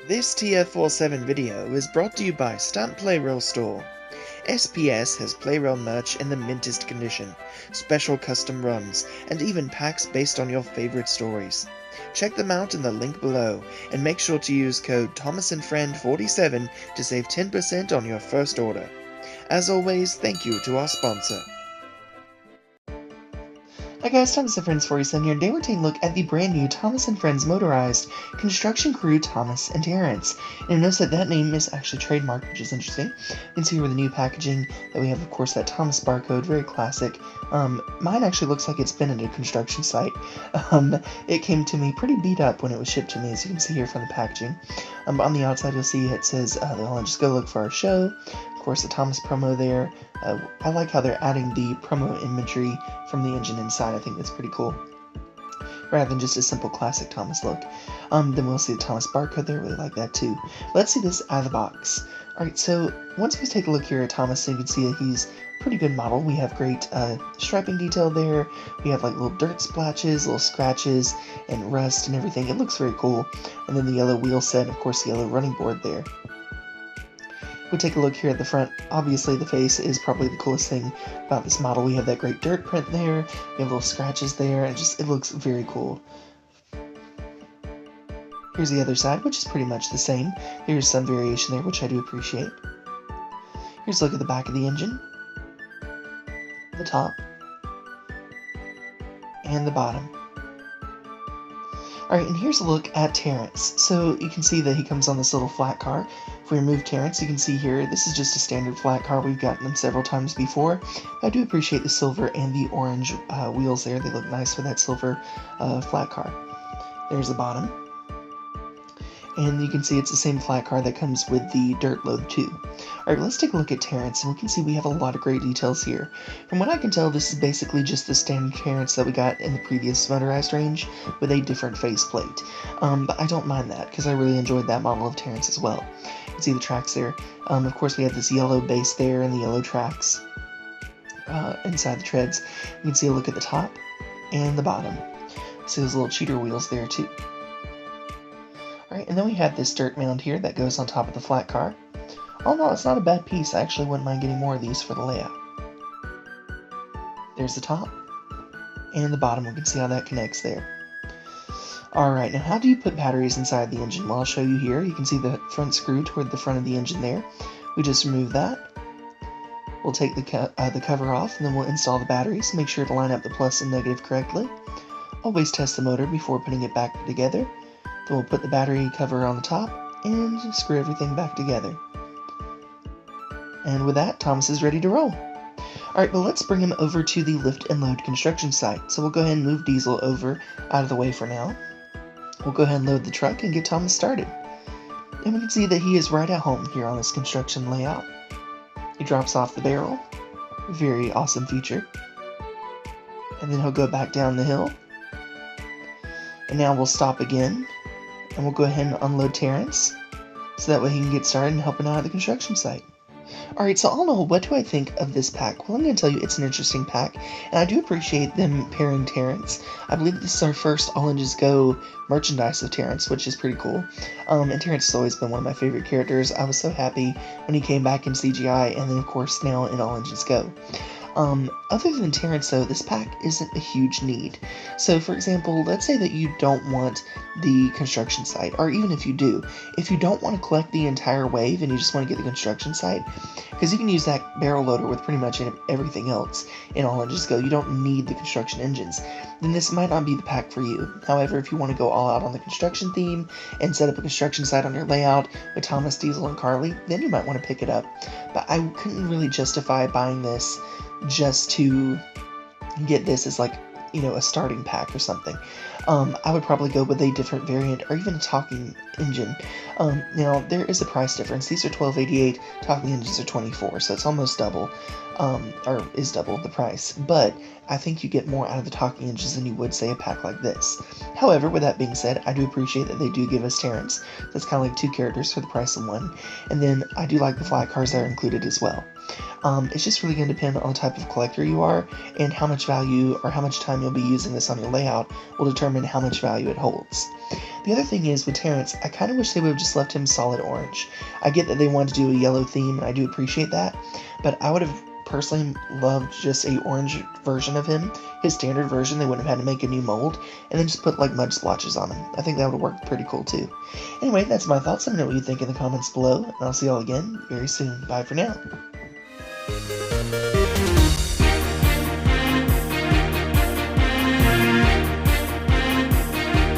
This TF47 video is brought to you by Stamp Playroll Store. SPS has Playroll merch in the mintest condition, special custom runs, and even packs based on your favorite stories. Check them out in the link below, and make sure to use code ThomasandFriend47 to save 10% on your first order. As always, thank you to our sponsor. Hi guys, Thomas and Friends 47 here, and today we're taking a look at the brand new Thomas and Friends Motorized Construction Crew Thomas and Terrence. And you'll notice that that name is actually trademarked, which is interesting. You can see here with the new packaging that we have, of course, that Thomas barcode, very classic. Mine actually looks like it's been at a construction site. It came to me pretty beat up when it was shipped to me, as you can see here from the packaging. But on the outside, you'll see it says, just go look for our show. Of course, the Thomas promo there. I like how they're adding the promo imagery from the engine inside. I think that's pretty cool, rather than just a simple classic Thomas look. Then we'll see the Thomas barcode there. Really like that too. Let's see this out of the box. Alright, so once we take a look here at Thomas, so you can see that he's a pretty good model. We have great striping detail there. We have like little dirt splashes, little scratches, and rust and everything. It looks very cool. And then the yellow wheel set, and of course the yellow running board there. We take a look here at the front. Obviously the face is probably the coolest thing about this model. We have that great dirt print there, we have little scratches there, and it looks very cool. Here's the other side, which is pretty much the same. There's some variation there, which I do appreciate. Here's a look at the back of the engine, the top, and the bottom. Alright, and here's a look at Terrence. So you can see that he comes on this little flat car. If we remove Terrence, you can see here, this is just a standard flat car. We've gotten them several times before. I do appreciate the silver and the orange wheels there. They look nice for that silver flat car. There's the bottom. And you can see it's the same flat car that comes with the dirt load too. Alright, let's take a look at Terrence, and we can see we have a lot of great details here. From what I can tell, this is basically just the standard Terrence that we got in the previous Motorized range, with a different faceplate. But I don't mind that, because I really enjoyed that model of Terrence as well. You can see the tracks there. Of course, we have this yellow base there, and the yellow tracks inside the treads. You can see a look at the top and the bottom. See those little cheater wheels there too. Alright, and then we have this dirt mound here that goes on top of the flat car. Oh no, it's not a bad piece. I actually wouldn't mind getting more of these for the layout. There's the top and the bottom. We can see how that connects there. Alright, now how do you put batteries inside the engine? Well, I'll show you here. You can see the front screw toward the front of the engine there. We just remove that. We'll take the cover off, and then we'll install the batteries. Make sure to line up the plus and negative correctly. Always test the motor before putting it back together. Then we'll put the battery cover on the top and screw everything back together. And with that, Thomas is ready to roll. Alright, well, let's bring him over to the lift and load construction site. So we'll go ahead and move Diesel over out of the way for now. We'll go ahead and load the truck and get Thomas started. And we can see that he is right at home here on this construction layout. He drops off the barrel. Very awesome feature. And then he'll go back down the hill. And now we'll stop again. And we'll go ahead and unload Terrence, so that way he can get started and helping out at the construction site. Alright, so all in all, what do I think of this pack? Well, I'm going to tell you it's an interesting pack, and I do appreciate them pairing Terrence. I believe this is our first All Engines Go merchandise of Terrence, which is pretty cool. And Terrence has always been one of my favorite characters. I was so happy when he came back in CGI, and then of course now in All Engines Go. Other than Terrence though, this pack isn't a huge need. So for example, let's say that you don't want the construction site, or even if you do, if you don't want to collect the entire wave and you just want to get the construction site, because you can use that barrel loader with pretty much everything else in All Engines Go, you don't need the construction engines, then this might not be the pack for you. However, if you want to go all out on the construction theme and set up a construction site on your layout with Thomas, Diesel, and Carly, then you might want to pick it up. But I couldn't really justify buying this just to get this as like, you know, a starting pack or something. I would probably go with a different variant or even a talking engine. Now there is a price difference. These are $12.88, talking engines are $24, so it's almost double, or is double the price. But I think you get more out of the talking engines than you would, say, a pack like this. However, with that being said, I do appreciate that they do give us Terrence. That's kind of like two characters for the price of one. And then I do like the flat cars that are included as well. It's just really going to depend on the type of collector you are, and how much value or how much time you'll be using this on your layout will determine how much value it holds. The other thing is, with Terrence, I kind of wish they would have just left him solid orange. I get that they wanted to do a yellow theme, and I do appreciate that, but I would have personally loved just a orange version of him, his standard version. They wouldn't have had to make a new mold, and then just put like mud splotches on him. I think that would have worked pretty cool too. Anyway, that's my thoughts. Let me know what you think in the comments below, and I'll see y'all again very soon. Bye for now.